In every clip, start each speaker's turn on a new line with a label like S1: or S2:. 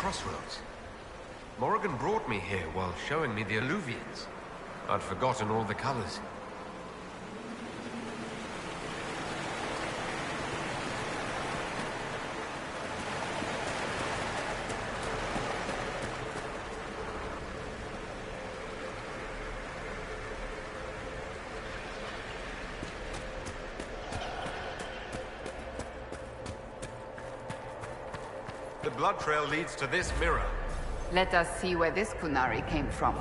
S1: crossroads. Morrigan brought me here while showing me the alluvions. I'd forgotten all the colors. The blood trail leads to this mirror.
S2: Let us see where this Kunari came from.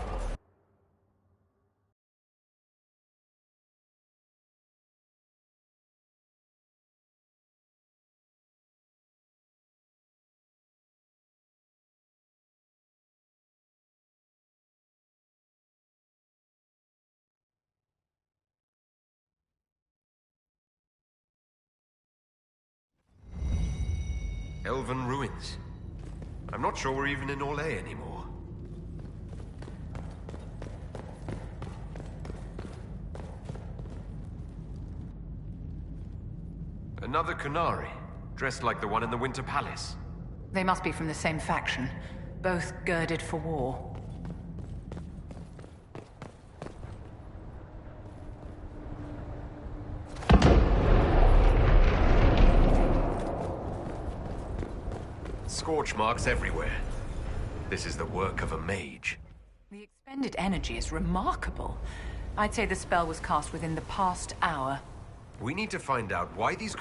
S1: Elven ruins. I'm not sure we're even in Orlais anymore. Another Kunari, dressed like the one in the Winter Palace.
S3: They must be from the same faction, both girded for war.
S1: Scorch marks everywhere. This is the work of a mage.
S3: The expended energy is remarkable. I'd say the spell was cast within the past hour.
S1: We need to find out why these...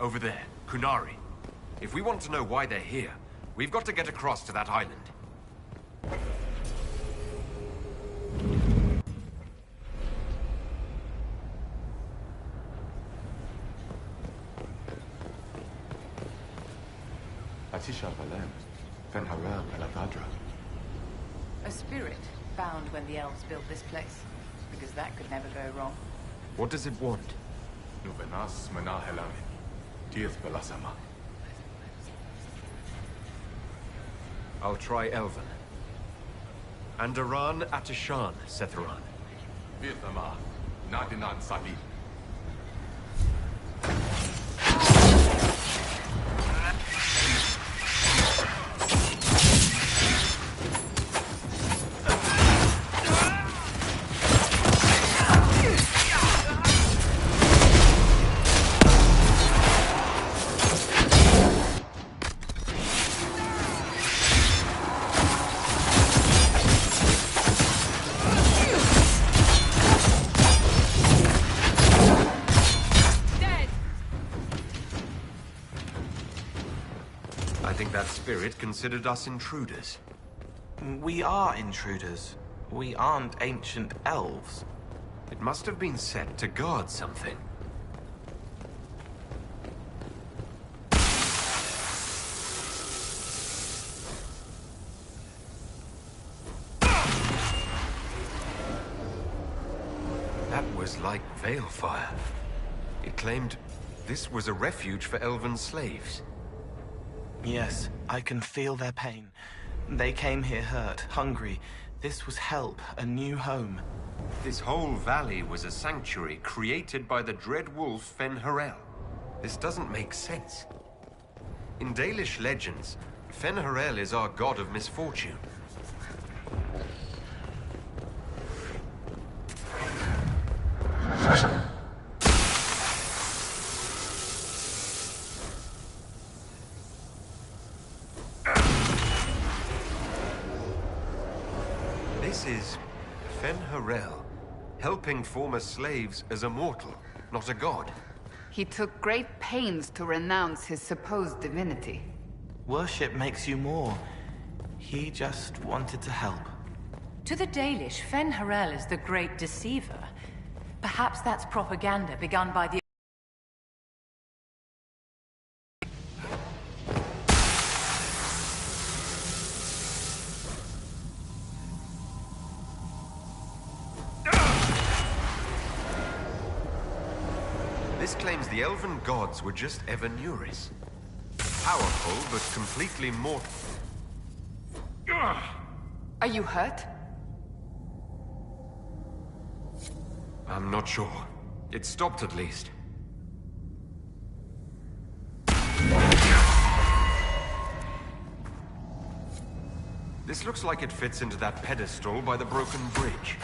S1: Over there, Kunari. If we want to know why they're here, we've got to get across to that island.
S3: A spirit found when the elves built this place, because that could never go wrong.
S1: What does it want? I'll try Elven. Andaran Atishan, Setharan. I think that spirit considered us intruders.
S4: We are intruders. We aren't ancient elves.
S1: It must have been set to guard something. That was like Veilfire. It claimed this was a refuge for elven slaves.
S4: Yes, I can feel their pain. They came here hurt, hungry. This was help, a new home.
S1: This whole valley was a sanctuary created by the dread wolf Fen-Harel. This doesn't make sense. In Dalish legends, Fen-Harel is our god of misfortune. This is Fen-Harel, helping former slaves as a mortal, not a god.
S2: He took great pains to renounce his supposed divinity.
S4: Worship makes you more. He just wanted to help.
S3: To the Dalish, Fen-Harel is the great deceiver. Perhaps that's propaganda begun by the...
S1: This claims the elven gods were just Evanuris. Powerful, but completely mortal.
S2: Are you hurt?
S1: I'm not sure. It stopped at least. This looks like it fits into that pedestal by the broken bridge.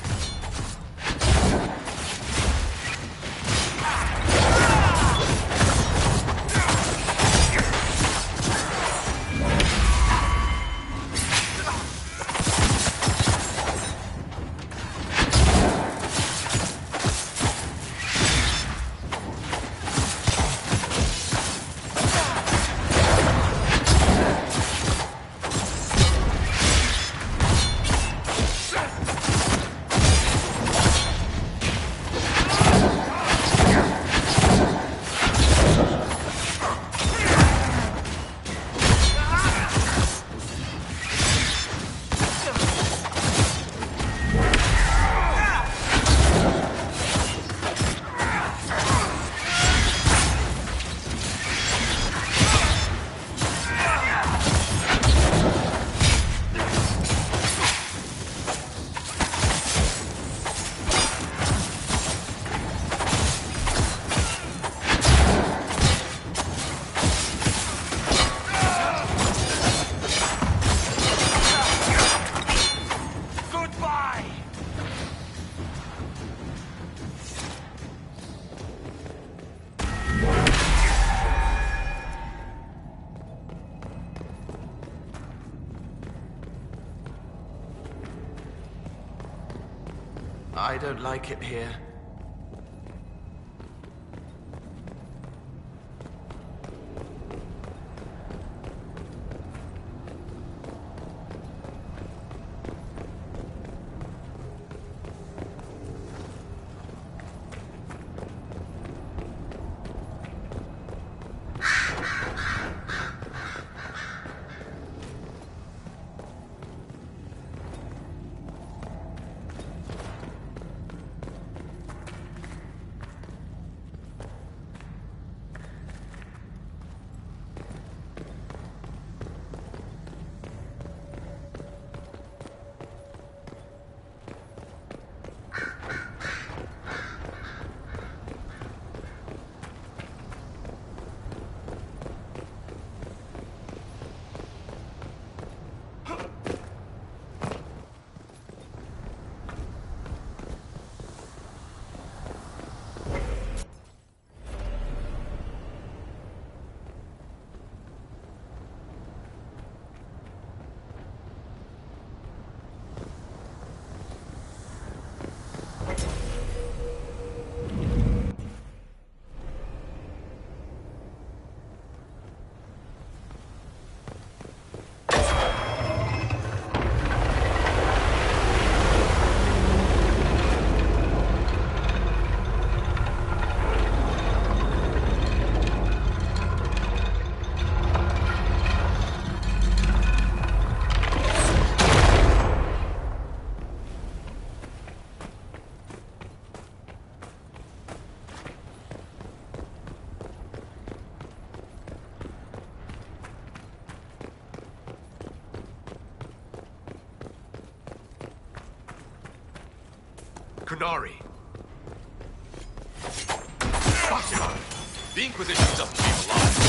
S4: I don't like it here.
S1: Kunari.
S5: Fatima! The Inquisition doesn't leave alive.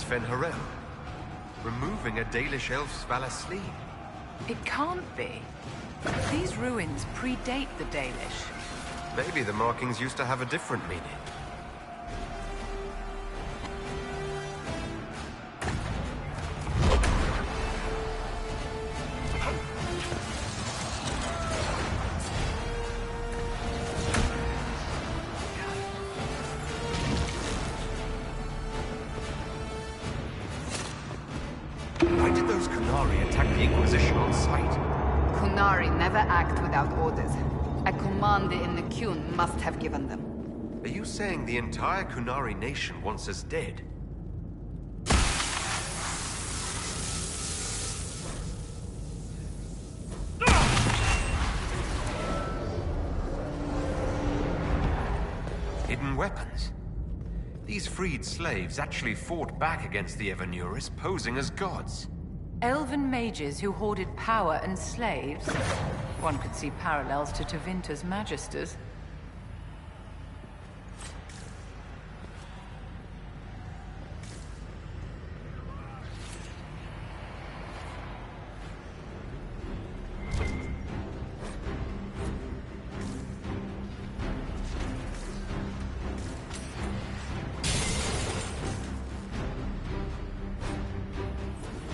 S1: Fen Harel, removing a Dalish elf's Valasli.
S3: It can't be. These ruins predate the Dalish.
S1: Maybe the markings used to have a different meaning. Why did those Kunari attack the Inquisition on sight?
S2: Kunari never act without orders. A commander in the Qun must have given them.
S1: Are you saying the entire Kunari nation wants us dead? Hidden weapons. These freed slaves actually fought back against the Evanuris, posing as gods.
S3: Elven mages who hoarded power and slaves. One could see parallels to Tevinter's magisters.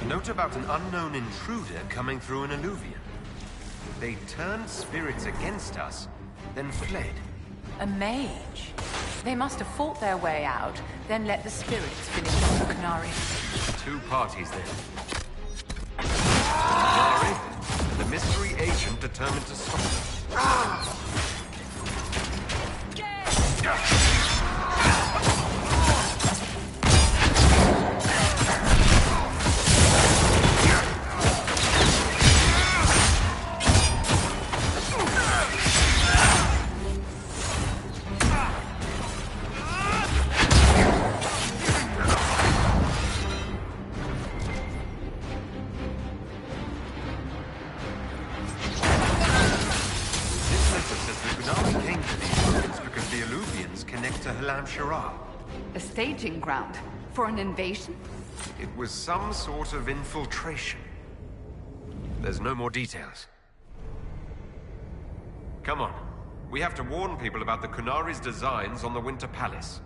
S1: Note about an unknown intruder coming through an alluvion. They turned spirits against us, then fled.
S3: A mage. They must have fought their way out, then let the spirits finish off the Kunari.
S1: Two parties then. Kunari, the mystery agent determined to stop them.
S2: A staging ground for an invasion?
S1: It was some sort of infiltration. There's no more details. Come on. We have to warn people about the Kunari's designs on the Winter Palace.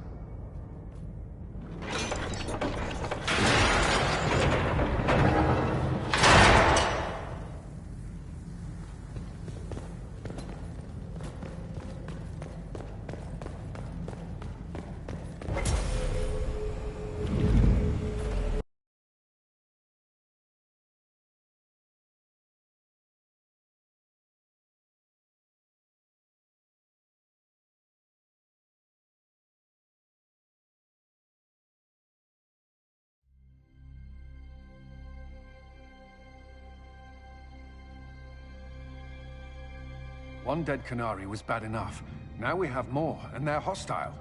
S6: One dead Kunari was bad enough. Now we have more, and they're hostile.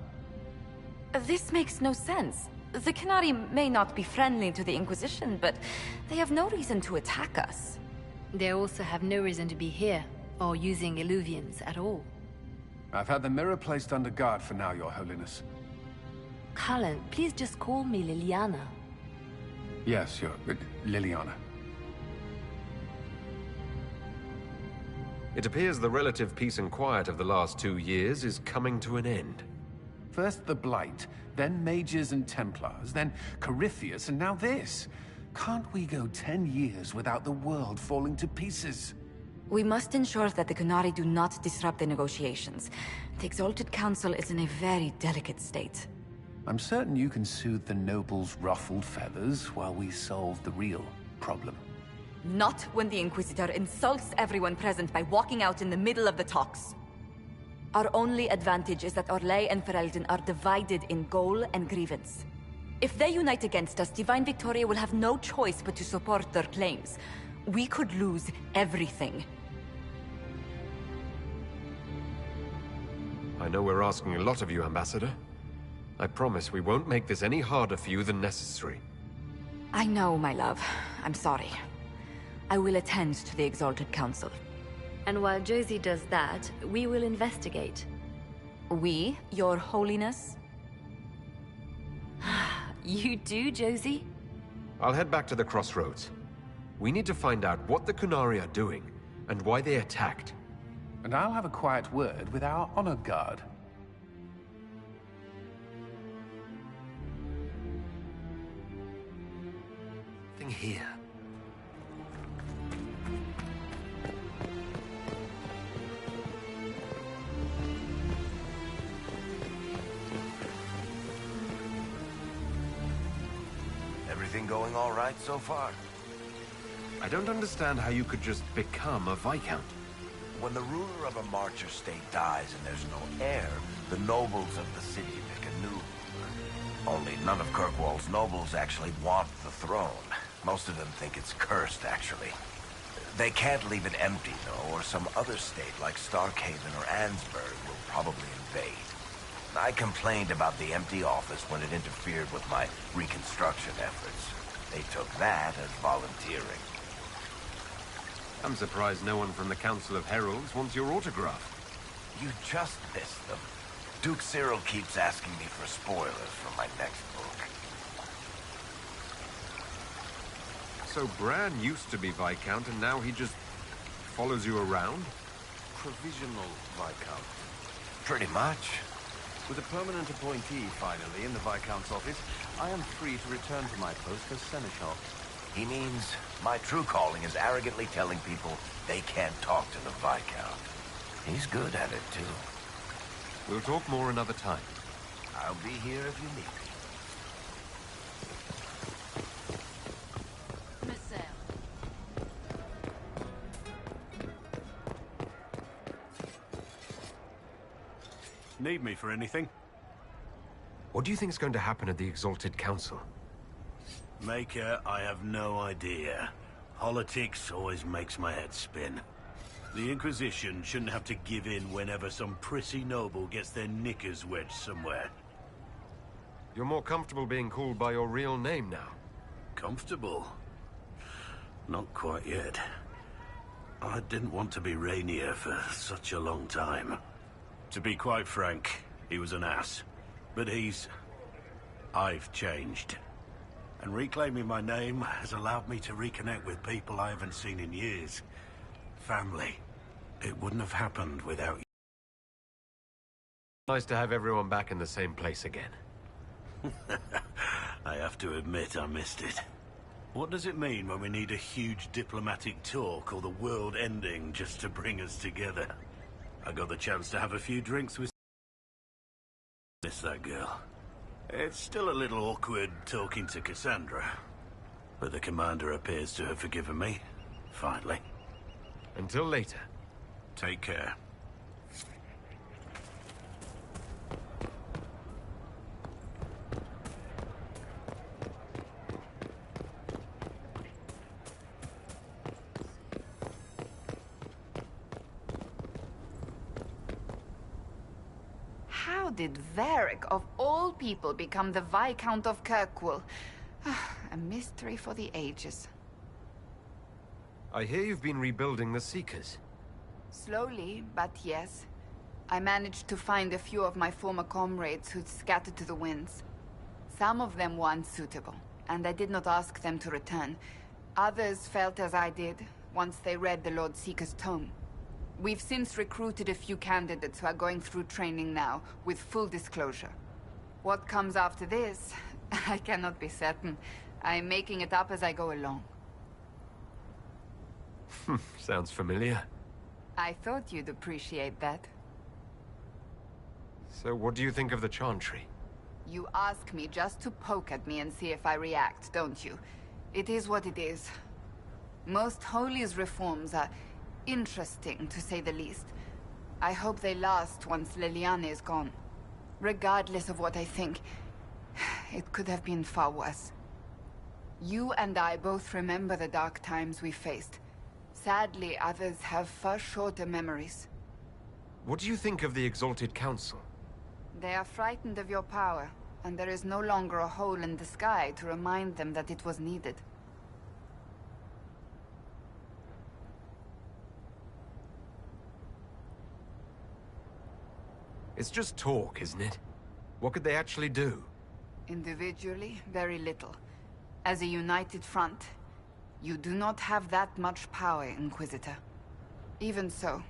S7: This makes no sense. The Kunari may not be friendly to the Inquisition, but they have no reason to attack us.
S8: They also have no reason to be here, or using illuvians at all.
S6: I've had the mirror placed under guard for now, Your Holiness.
S8: Cullen, please just call me Liliana.
S6: Yes, Liliana.
S1: It appears the relative peace and quiet of the last 2 years is coming to an end.
S6: First the Blight, then Mages and Templars, then Corypheus, and now this. Can't we go 10 years without the world falling to pieces?
S7: We must ensure that the Kunari do not disrupt the negotiations. The Exalted Council is in a very delicate state.
S6: I'm certain you can soothe the nobles' ruffled feathers while we solve the real problem.
S7: Not when the Inquisitor insults everyone present by walking out in the middle of the talks. Our only advantage is that Orlais and Ferelden are divided in goal and grievance. If they unite against us, Divine Victoria will have no choice but to support their claims. We could lose everything.
S1: I know we're asking a lot of you, Ambassador. I promise we won't make this any harder for you than necessary.
S7: I know, my love. I'm sorry. I will attend to the Exalted Council.
S8: And while Josie does that, we will investigate.
S7: We, Your Holiness?
S3: You do, Josie?
S1: I'll head back to the crossroads. We need to find out what the Kunari are doing, and why they attacked.
S6: And I'll have a quiet word with our honor guard.
S1: Thing here.
S9: Everything going all right so far?
S1: I don't understand how you could just become a Viscount.
S9: When the ruler of a Marcher state dies and there's no heir, the nobles of the city pick a new ruler. Only none of Kirkwall's nobles actually want the throne. Most of them think it's cursed, actually. They can't leave it empty, though, or some other state like Starkhaven or Ansburg will probably invade. I complained about the empty office when it interfered with my reconstruction efforts. They took that as volunteering.
S1: I'm surprised no one from the Council of Heralds wants your autograph.
S9: You just missed them. Duke Cyril keeps asking me for spoilers from my next book.
S1: So Bran used to be Viscount, and now he just follows you around?
S10: Provisional Viscount.
S9: Pretty much.
S10: With a permanent appointee, finally, in the Viscount's office, I am free to return to my post as Seneschal.
S9: He means my true calling is arrogantly telling people they can't talk to the Viscount. He's good at it, too.
S1: We'll talk more another time.
S9: I'll be here if you need me.
S10: Need me for anything?
S1: What do you think is going to happen at the Exalted Council?
S10: Maker, I have no idea. Politics always makes my head spin. The Inquisition shouldn't have to give in whenever some prissy noble gets their knickers wedged somewhere.
S1: You're more comfortable being called by your real name now.
S10: Comfortable? Not quite yet. I didn't want to be Rainier for such a long time. To be quite frank, he was an ass. But I've changed. And reclaiming my name has allowed me to reconnect with people I haven't seen in years. Family. It wouldn't have happened without you.
S1: Nice to have everyone back in the same place again.
S10: I have to admit I missed it. What does it mean when we need a huge diplomatic talk or the world ending just to bring us together? I got the chance to have a few drinks with... Miss that girl. It's still a little awkward talking to Cassandra. But the commander appears to have forgiven me. Finally.
S1: Until later.
S10: Take care.
S2: How did Varric, of all people, become the Viscount of Kirkwall? A mystery for the ages.
S1: I hear you've been rebuilding the Seekers.
S2: Slowly, but yes. I managed to find a few of my former comrades who'd scattered to the winds. Some of them were unsuitable, and I did not ask them to return. Others felt as I did, once they read the Lord Seeker's tome. We've since recruited a few candidates who are going through training now, with full disclosure. What comes after this, I cannot be certain. I'm making it up as I go along.
S1: Sounds familiar.
S2: I thought you'd appreciate that.
S1: So what do you think of the Chantry?
S2: You ask me just to poke at me and see if I react, don't you? It is what it is. Most Holy's reforms are interesting, to say the least. I hope they last once Leliane is gone. Regardless of what I think, it could have been far worse. You and I both remember the dark times we faced. Sadly, others have far shorter memories.
S1: What do you think of the Exalted Council?
S2: They are frightened of your power, and there is no longer a hole in the sky to remind them that it was needed.
S1: It's just talk, isn't it? What could they actually do?
S2: Individually, very little. As a united front, you do not have that much power, Inquisitor. Even so,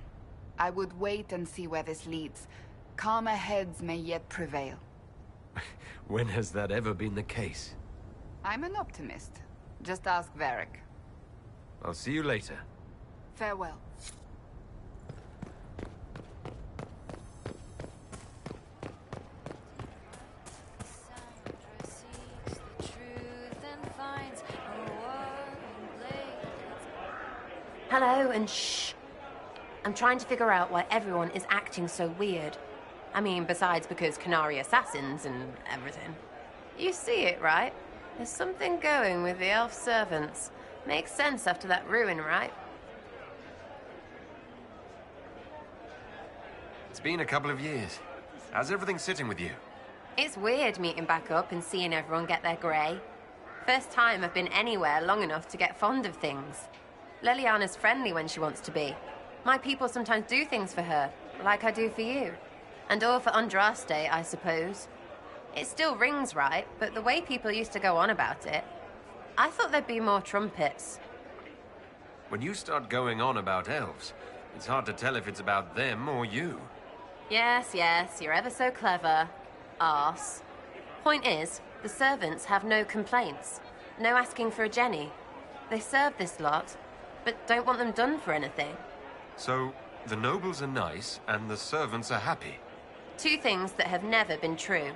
S2: I would wait and see where this leads. Calmer heads may yet prevail.
S1: When has that ever been the case?
S2: I'm an optimist. Just ask Varric.
S1: I'll see you later.
S2: Farewell.
S11: Hello, and shh. I'm trying to figure out why everyone is acting so weird. I mean, besides because Canary assassins and everything. You see it, right? There's something going with the elf servants. Makes sense after that ruin, right?
S1: It's been a couple of years. How's everything sitting with you?
S11: It's weird meeting back up and seeing everyone get their grey. First time I've been anywhere long enough to get fond of things. Leliana's friendly when she wants to be. My people sometimes do things for her, like I do for you. And all for Andraste, I suppose. It still rings right, but the way people used to go on about it, I thought there'd be more trumpets.
S1: When you start going on about elves, it's hard to tell if it's about them or you.
S11: Yes, you're ever so clever. Arse. Point is, the servants have no complaints. No asking for a Jenny. They serve this lot, but don't want them done for anything.
S1: So, the nobles are nice, and the servants are happy.
S11: Two things that have never been true.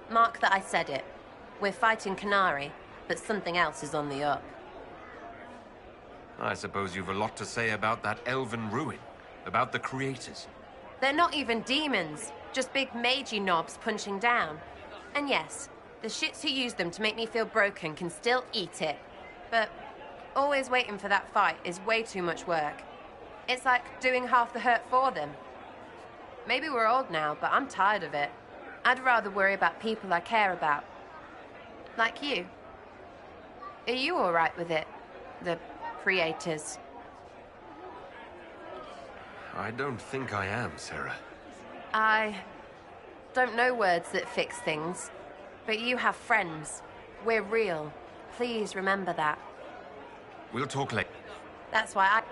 S11: Mark that I said it. We're fighting Canary, but something else is on the up.
S1: I suppose you've a lot to say about that elven ruin. About the creators.
S11: They're not even demons. Just big magey knobs punching down. And yes, the shits who use them to make me feel broken can still eat it. But always waiting for that fight is way too much work. It's like doing half the hurt for them. Maybe we're old now, but I'm tired of it. I'd rather worry about people I care about. Like you. Are you all right with it? The creators?
S1: I don't think I am, Sarah.
S11: I don't know words that fix things, but you have friends. We're real. Please remember that.
S1: We'll talk later.
S11: That's why I...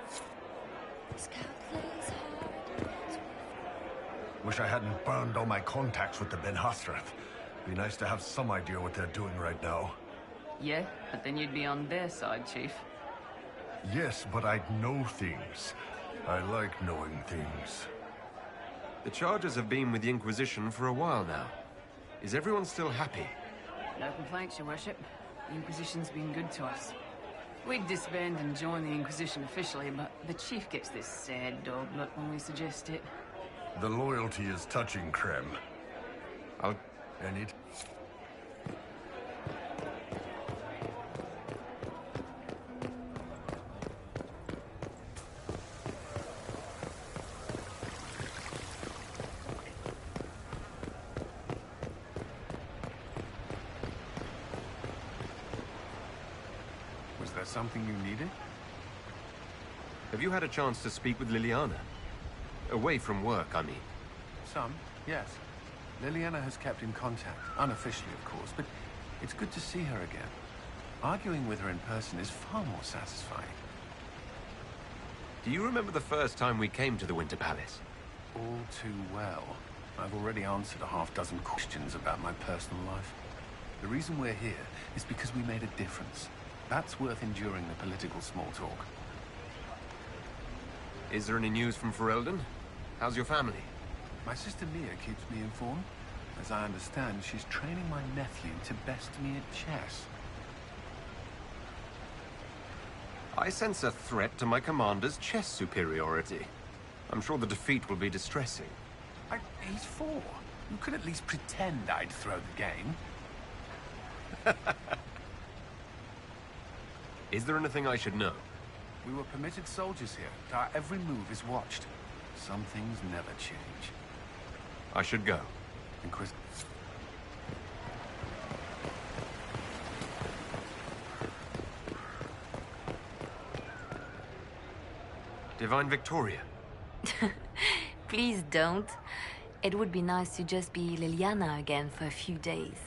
S12: Wish I hadn't burned all my contacts with the Ben Hasrath. Be nice to have some idea what they're doing right now.
S13: Yeah, but then you'd be on their side, Chief.
S12: Yes, but I'd know things. I like knowing things.
S1: The Chargers have been with the Inquisition for a while now. Is everyone still happy?
S13: No complaints, Your Worship. The Inquisition's been good to us. We'd disband and join the Inquisition officially, but the Chief gets this sad dog look when we suggest it.
S12: The loyalty is touching, Krem. And it...
S6: Was there something you needed?
S1: Have you had a chance to speak with Liliana? Away from work, I mean.
S6: Some, yes. Liliana has kept in contact, unofficially of course, but it's good to see her again. Arguing with her in person is far more satisfying.
S1: Do you remember the first time we came to the Winter Palace?
S6: All too well. I've already answered a half-dozen questions about my personal life. The reason we're here is because we made a difference. That's worth enduring the political small talk.
S1: Is there any news from Ferelden? How's your family?
S6: My sister Mia keeps me informed. As I understand, she's training my nephew to best me at chess.
S1: I sense a threat to my commander's chess superiority. I'm sure the defeat will be distressing.
S6: He's 4. You could at least pretend I'd throw the game.
S1: Is there anything I should know?
S6: We were permitted soldiers here. Our every move is watched. Some things never change.
S1: I should go. Divine Victoria.
S8: Please don't. It would be nice to just be Liliana again for a few days.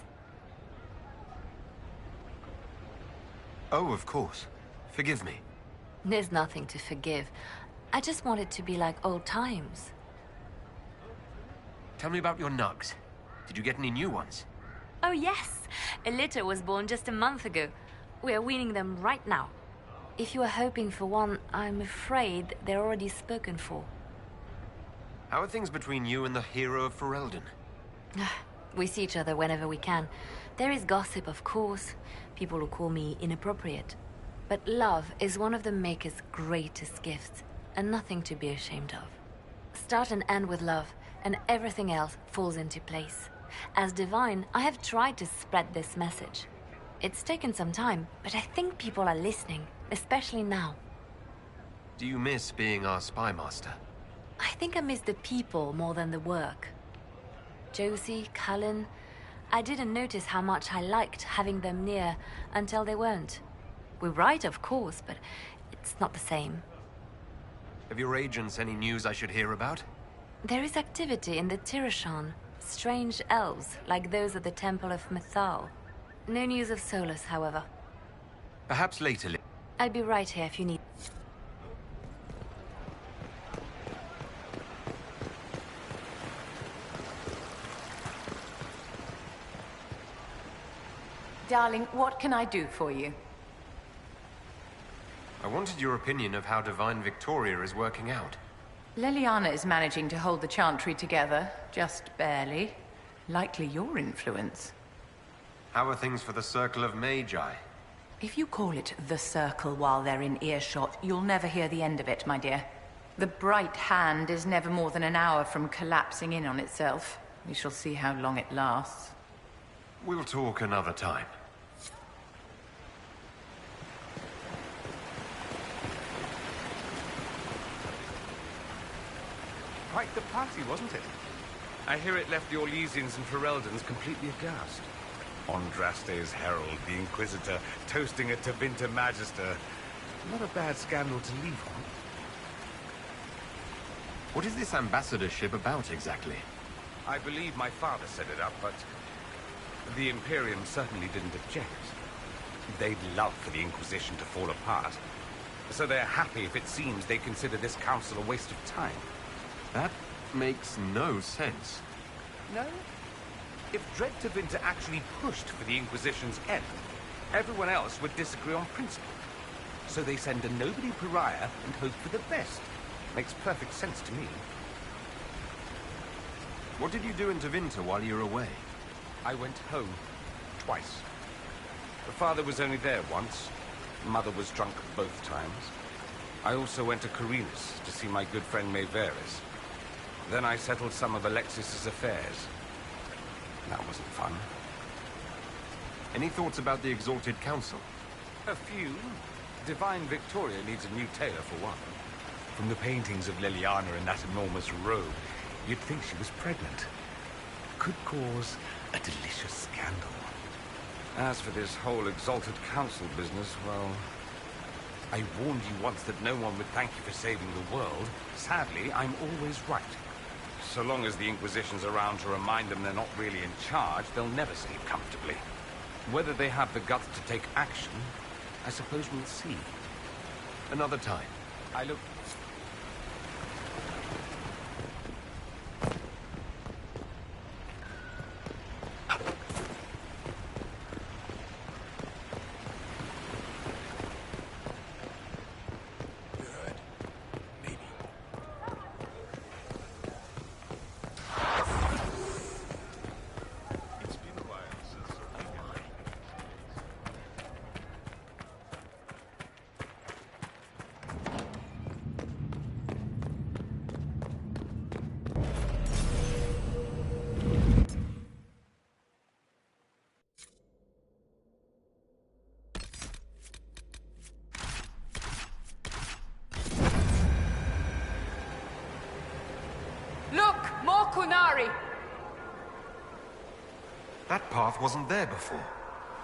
S1: Oh, of course. Forgive me.
S8: There's nothing to forgive. I just want it to be like old times.
S1: Tell me about your nugs. Did you get any new ones?
S8: Oh yes! A litter was born just a month ago. We are weaning them right now. If you are hoping for one, I'm afraid they're already spoken for.
S1: How are things between you and the hero of Ferelden?
S8: We see each other whenever we can. There is gossip, of course. People who call me inappropriate. But love is one of the Maker's greatest gifts, and nothing to be ashamed of. Start and end with love, and everything else falls into place. As Divine, I have tried to spread this message. It's taken some time, but I think people are listening, especially now.
S1: Do you miss being our spy master?
S8: I think I miss the people more than the work. Josie, Cullen, I didn't notice how much I liked having them near until they weren't. We write, of course, but it's not the same.
S1: Have your agents any news I should hear about?
S8: There is activity in the Tirashan. Strange elves, like those at the Temple of Mythal. No news of Solus, however.
S1: Perhaps later.
S8: I'll be right here if you need.
S3: Darling, what can I do for you?
S1: I wanted your opinion of how Divine Victoria is working out.
S3: Leliana is managing to hold the Chantry together, just barely. Likely your influence.
S1: How are things for the Circle of Magi?
S3: If you call it the Circle while they're in earshot, you'll never hear the end of it, my dear. The Bright Hand is never more than an hour from collapsing in on itself. We shall see how long it lasts.
S1: We'll talk another time.
S6: Quite the party, wasn't it? I hear it left the Orlesians and Fereldans completely aghast. Andraste's herald, the Inquisitor, toasting a Tevinter Magister. Not a bad scandal to leave on.
S1: What is this ambassadorship about, exactly?
S6: I believe my father set it up, but the Imperium certainly didn't object. They'd love for the Inquisition to fall apart, so they're happy if it seems they consider this council a waste of time.
S1: That makes no sense.
S6: No? If Dread Tevinter actually pushed for the Inquisition's end, everyone else would disagree on principle. So they send a nobody pariah and hope for the best. Makes perfect sense to me.
S1: What did you do in Tevinter while you were away?
S6: I went home. Twice. The father was only there once. Mother was drunk both times. I also went to Corinus to see my good friend Maeveris. Then I settled some of Alexis's affairs. That wasn't fun.
S1: Any thoughts about the Exalted Council?
S6: A few. Divine Victoria needs a new tailor for one. From the paintings of Leliana in that enormous robe, you'd think she was pregnant. Could cause a delicious scandal. As for this whole Exalted Council business, well, I warned you once that no one would thank you for saving the world. Sadly, I'm always right. So long as the Inquisition's around to remind them they're not really in charge, they'll never sleep comfortably. Whether they have the guts to take action, I suppose we'll see.
S1: Another time.
S6: I look...
S2: Look! More Kunari!
S1: That path wasn't there before.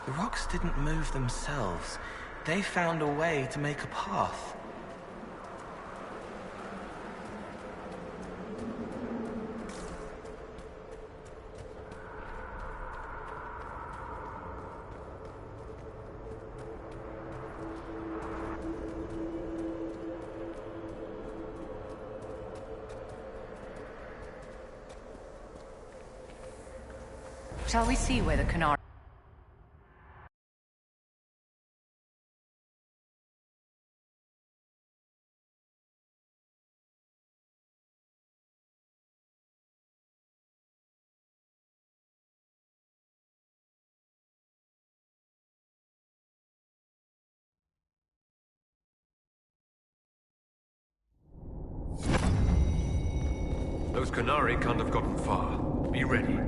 S4: The rocks didn't move themselves. They found a way to make a path.
S3: Shall we see where the Canary...
S1: Those Canary can't have gotten far. Be ready.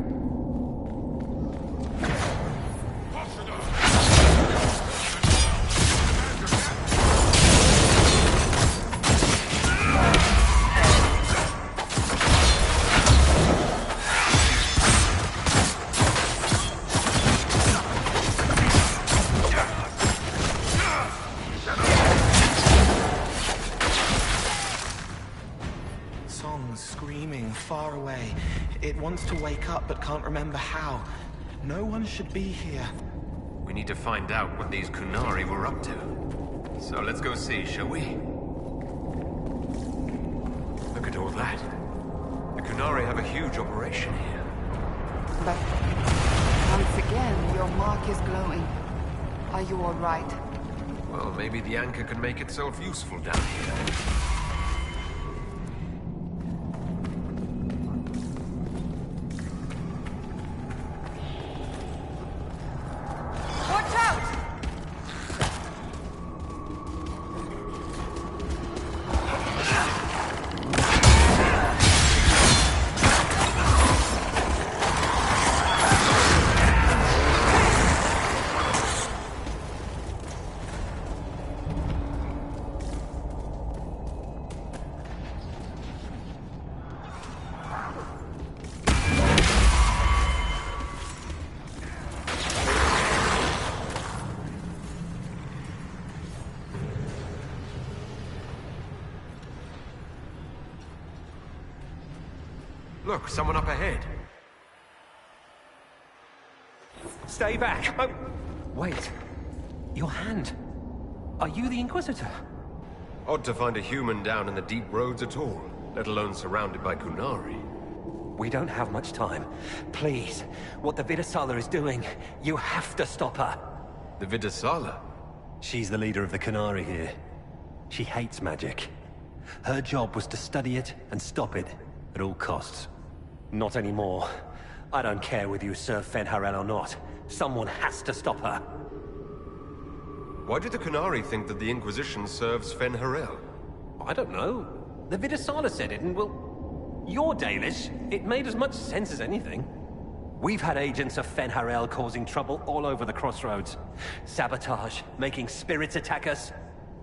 S4: Screaming far away. It wants to wake up but can't remember how. No one should be here.
S1: We need to find out what these Kunari were up to. So let's go see, shall we? Look at all that. The Kunari have a huge operation here.
S2: But once again, your mark is glowing. Are you all right?
S1: Well, maybe the anchor can make itself useful down here. Look, someone up ahead.
S14: Stay back! Oh, wait. Your hand. Are you the Inquisitor?
S1: Odd to find a human down in the deep roads at all, let alone surrounded by Kunari.
S14: We don't have much time. Please, what the Vidasala is doing, you have to stop her.
S1: The Vidasala?
S14: She's the leader of the Kunari here. She hates magic. Her job was to study it and stop it at all costs. Not anymore. I don't care whether you serve Fen'Harel or not. Someone has to stop her.
S1: Why do the Kunari think that the Inquisition serves Fen'Harel?
S14: I don't know. The Vidasala said it, and well... You're Dalish. It made as much sense as anything. We've had agents of Fen'Harel causing trouble all over the crossroads. Sabotage, making spirits attack us.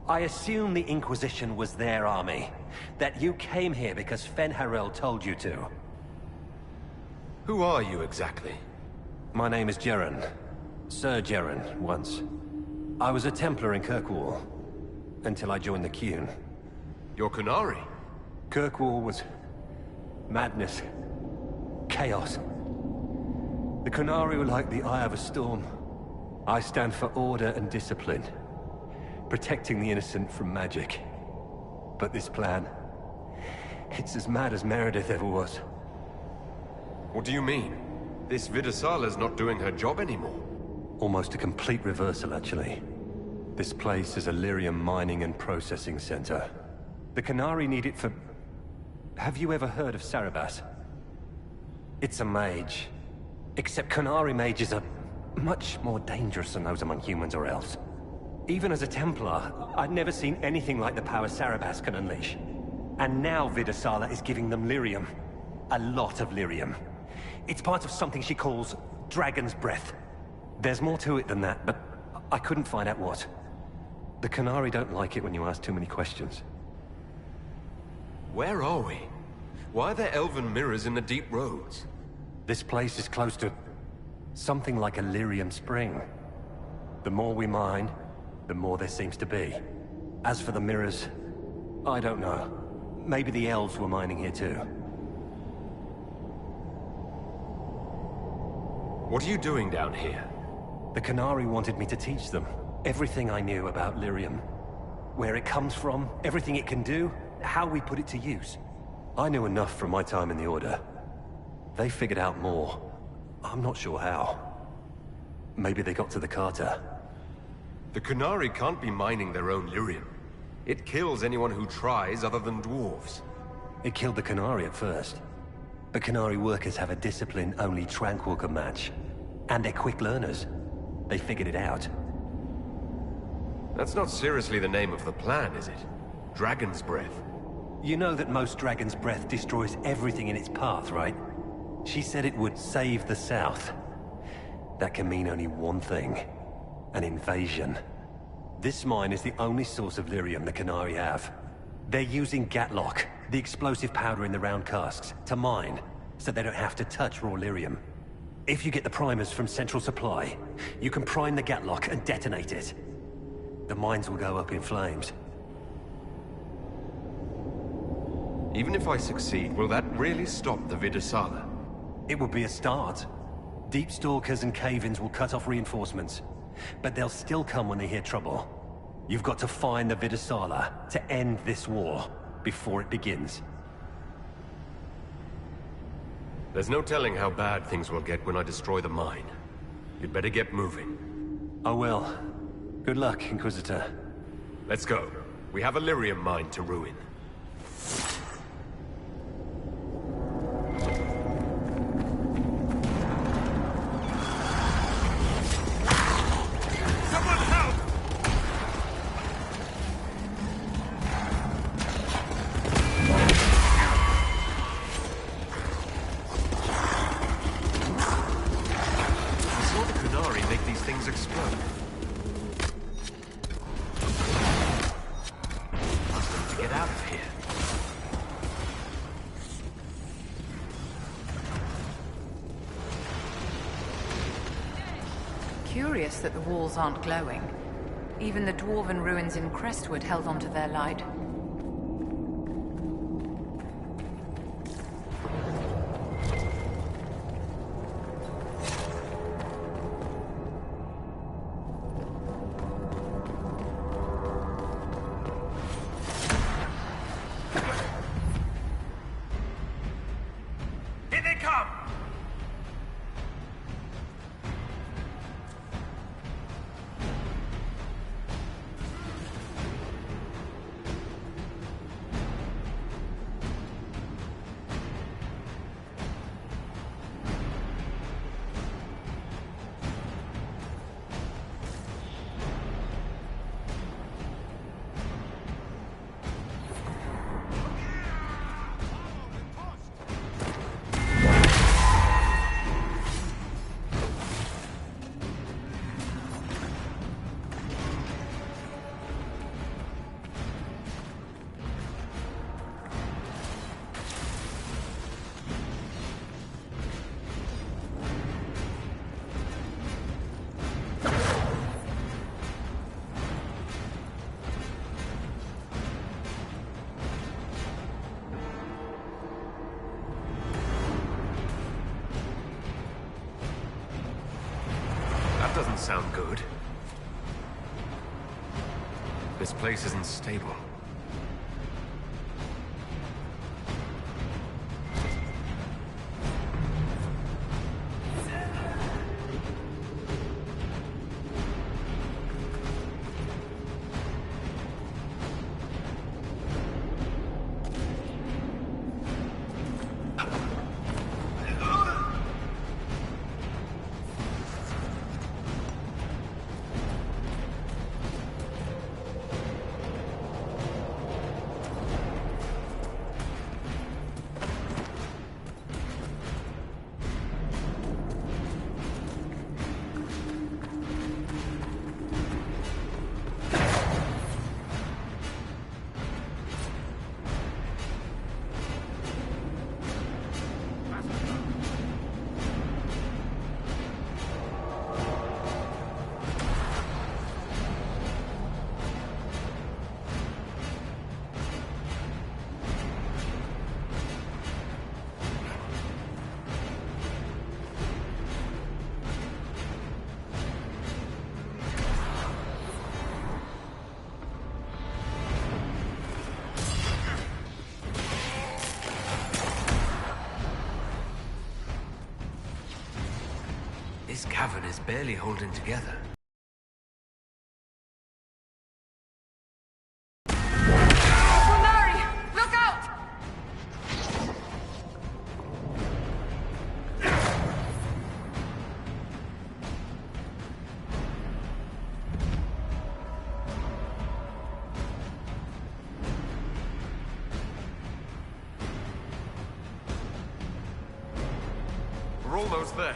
S14: I assume the Inquisition was their army. That you came here because Fen'Harel told you to.
S1: Who are you exactly?
S14: My name is Jeren. Sir Jeren, once. I was a Templar in Kirkwall, until I joined the Qun.
S1: You're Kunari?
S14: Kirkwall was... madness. Chaos. The Kunari were like the eye of a storm. I stand for order and discipline. Protecting the innocent from magic. But this plan... it's as mad as Meredith ever was.
S1: What do you mean? This Vidasala's not doing her job anymore.
S14: Almost a complete reversal, actually. This place is a lyrium mining and processing center. The Kunari need it for... Have you ever heard of Sarabas? It's a mage. Except Kunari mages are much more dangerous than those among humans or elves. Even as a Templar, I'd never seen anything like the power Sarabas can unleash. And now Vidasala is giving them lyrium. A lot of lyrium. It's part of something she calls Dragon's Breath. There's more to it than that, but I couldn't find out what. The Kunari don't like it when you ask too many questions.
S1: Where are we? Why are there elven mirrors in the deep roads?
S14: This place is close to... something like a lyrium spring. The more we mine, the more there seems to be. As for the mirrors, I don't know. Maybe the elves were mining here too.
S1: What are you doing down here?
S14: The Kunari wanted me to teach them everything I knew about lyrium. Where it comes from, everything it can do, how we put it to use. I knew enough from my time in the Order. They figured out more. I'm not sure how. Maybe they got to the Carter.
S1: The Qunari can't be mining their own lyrium. It kills anyone who tries other than dwarves.
S14: It killed the Qunari at first. But Qunari workers have a discipline only Tranquil can match. And they're quick learners. They figured it out.
S1: That's not seriously the name of the plan, is it? Dragon's Breath.
S14: You know that most Dragon's Breath destroys everything in its path, right? She said it would save the South. That can mean only one thing. An invasion. This mine is the only source of lyrium the Qunari have. They're using Gatlock, the explosive powder in the round casks, to mine, so they don't have to touch raw lyrium. If you get the primers from Central Supply, you can prime the Gatlock and detonate it. The mines will go up in flames.
S1: Even if I succeed, will that really stop the Vidasala?
S14: It will be a start. Deep Stalkers and Cave-ins will cut off reinforcements, but they'll still come when they hear trouble. You've got to find the Vidasala to end this war before it begins.
S1: There's no telling how bad things will get when I destroy the mine. You'd better get moving.
S14: I will. Good luck, Inquisitor.
S1: Let's go. We have a lyrium mine to ruin.
S3: Curious that the walls aren't glowing. Even the dwarven ruins in Crestwood held onto their light.
S5: Here they come!
S1: Doesn't sound good. This place isn't stable. This cavern is barely holding together.
S2: Look out!
S1: We're almost there.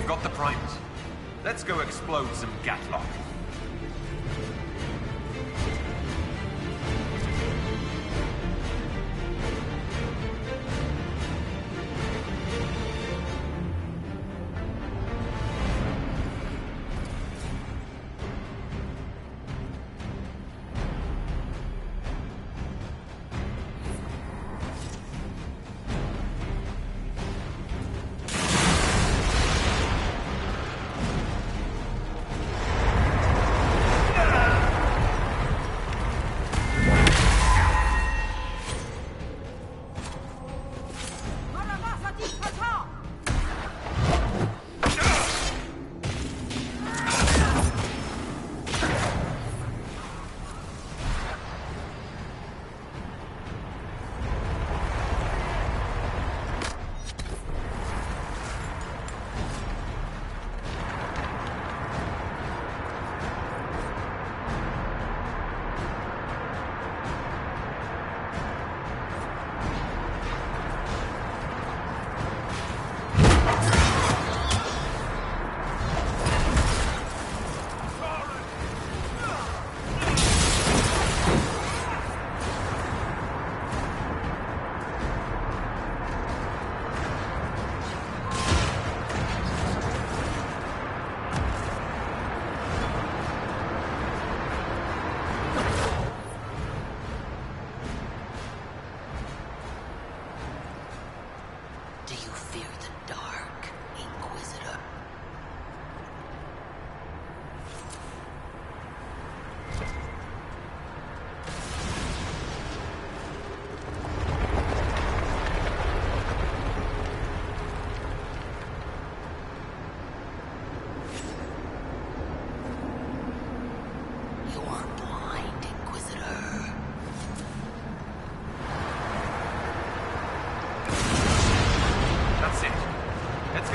S1: Got the primers. Let's go explode some Gatlock.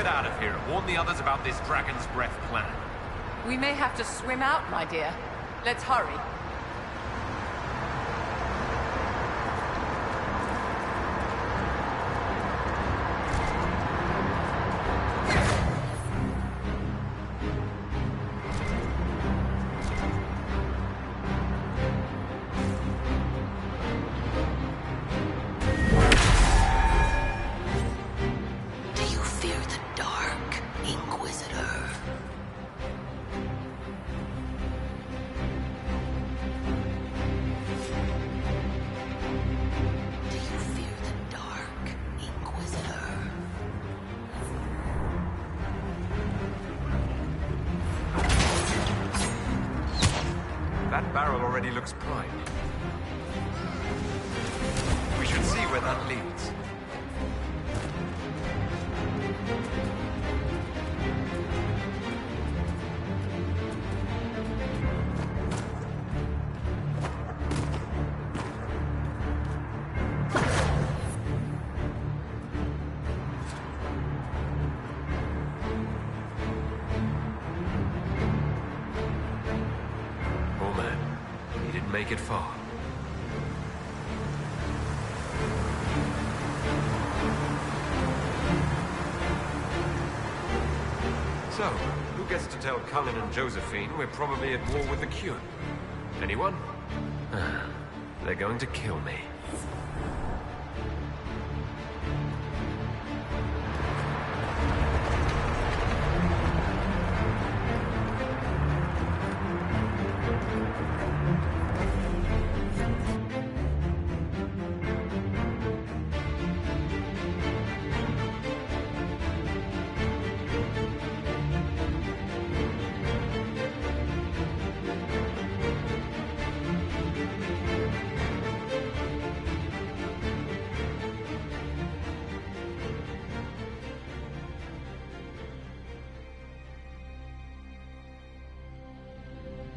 S5: get out of here and warn the others about this Dragon's Breath plan.
S3: We may have to swim out, my dear. Let's hurry.
S1: That barrel already looks primed. We should see where that leads. Make it far. So, who gets to tell Cullen and Josephine we're probably at war with the Cure? Anyone? They're going to kill me.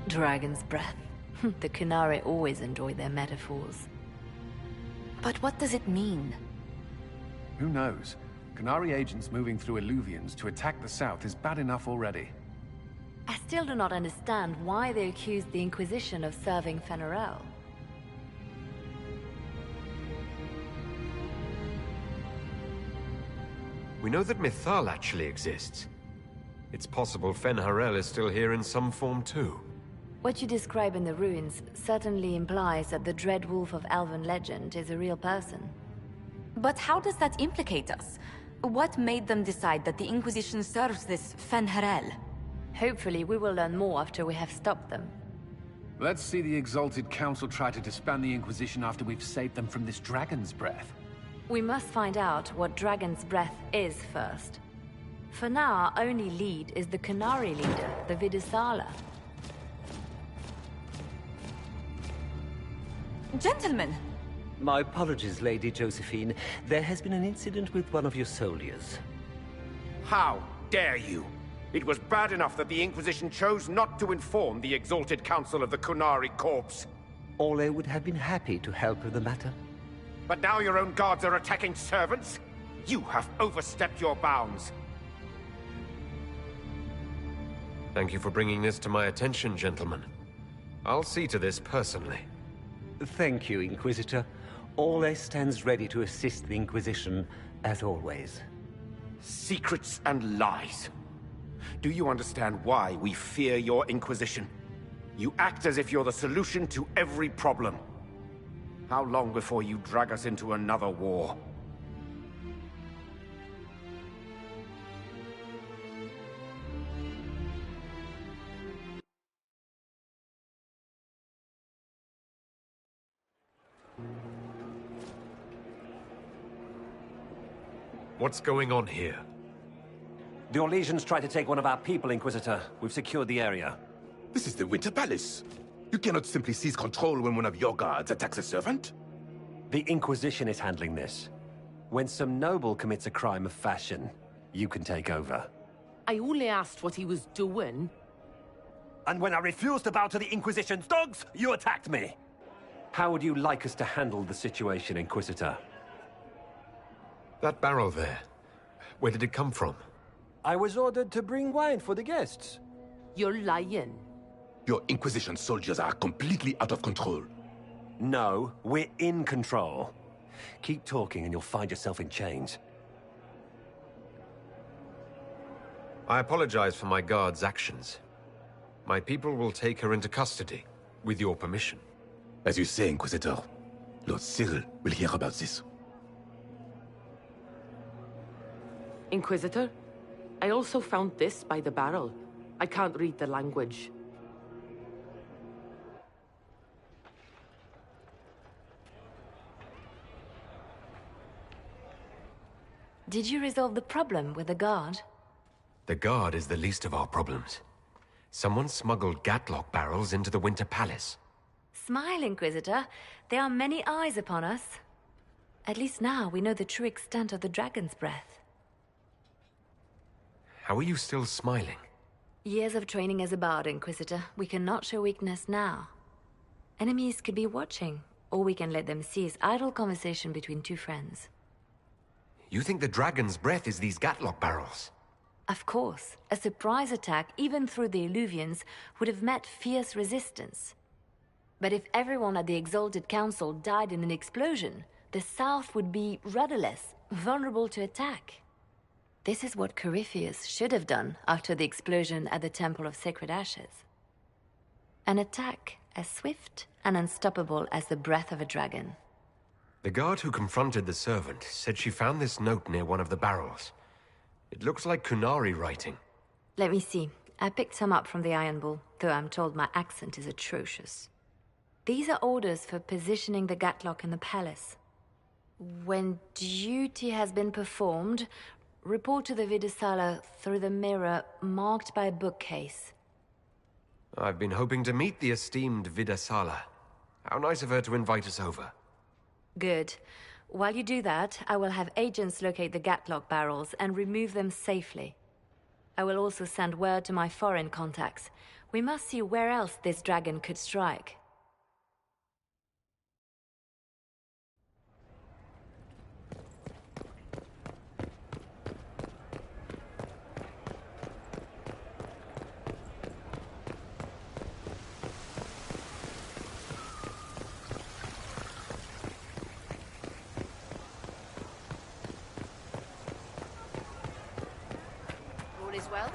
S8: Dragon's breath. The Kunari always enjoy their metaphors.
S2: But what does it mean?
S6: Who knows? Kunari agents moving through Illuvians to attack the south is bad enough already.
S8: I still do not understand why they accused the Inquisition of serving Fen'Harel.
S1: We know that Mythal actually exists. It's possible Fen'Harel is still here in some form too.
S8: What you describe in the ruins certainly implies that the Dread Wolf of Elven legend is a real person.
S7: But how does that implicate us? What made them decide that the Inquisition serves this Fen'Harel?
S8: Hopefully we will learn more after we have stopped them.
S6: Let's see the Exalted Council try to disband the Inquisition after we've saved them from this Dragon's Breath.
S8: We must find out what Dragon's Breath is first. For now, our only lead is the Kunari leader, the Vidusala.
S7: Gentlemen!
S15: My apologies, Lady Josephine. There has been an incident with one of your soldiers.
S16: How dare you? It was bad enough that the Inquisition chose not to inform the Exalted Council of the Kunari Corps.
S15: Orlais would have been happy to help with the matter.
S16: But now your own guards are attacking servants? You have overstepped your bounds.
S1: Thank you for bringing this to my attention, gentlemen. I'll see to this personally.
S15: Thank you, Inquisitor. Orlais stands ready to assist the Inquisition, as always.
S16: Secrets and lies. Do you understand why we fear your Inquisition? You act as if you're the solution to every problem. How long before you drag us into another war?
S1: What's going on here?
S14: The Orlesians tried to take one of our people, Inquisitor. We've secured the area.
S17: This is the Winter Palace. You cannot simply seize control when one of your guards attacks a servant.
S14: The Inquisition is handling this. When some noble commits a crime of fashion, you can take over.
S18: I only asked what he was doing.
S14: And when I refused to bow to the Inquisition's dogs, you attacked me! How would you like us to handle the situation, Inquisitor?
S1: That barrel there, where did it come from?
S14: I was ordered to bring wine for the guests.
S18: You're lying.
S17: Your Inquisition soldiers are completely out of control.
S14: No, we're in control. Keep talking and you'll find yourself in chains.
S1: I apologize for my guard's actions. My people will take her into custody, with your permission.
S17: As you say, Inquisitor, Lord Cyril will hear about this.
S18: Inquisitor, I also found this by the barrel. I can't read the language.
S8: Did you resolve the problem with the guard?
S1: The guard is the least of our problems. Someone smuggled Gatlock barrels into the Winter Palace.
S8: Smile, Inquisitor. There are many eyes upon us. At least now we know the true extent of the dragon's breath.
S1: How are you still smiling?
S8: Years of training as a bard, Inquisitor. We cannot show weakness now. Enemies could be watching, or we can let them see as idle conversation between two friends.
S1: You think the dragon's breath is these Gatlock barrels?
S8: Of course. A surprise attack, even through the Illuvians, would have met fierce resistance. But if everyone at the Exalted Council died in an explosion, the South would be rudderless, vulnerable to attack. This is what Corypheus should have done after the explosion at the Temple of Sacred Ashes. An attack as swift and unstoppable as the breath of a dragon.
S1: The guard who confronted the servant said she found this note near one of the barrels. It looks like Kunari writing.
S8: Let me see. I picked some up from the Iron Bull, though I'm told my accent is atrocious. These are orders for positioning the Gatlock in the palace. When duty has been performed, report to the Vidasala through the mirror marked by a bookcase.
S1: I've been hoping to meet the esteemed Vidasala. How nice of her to invite us over.
S8: Good. While you do that, I will have agents locate the Gatlock barrels and remove them safely. I will also send word to my foreign contacts. We must see where else this dragon could strike.
S11: All is well?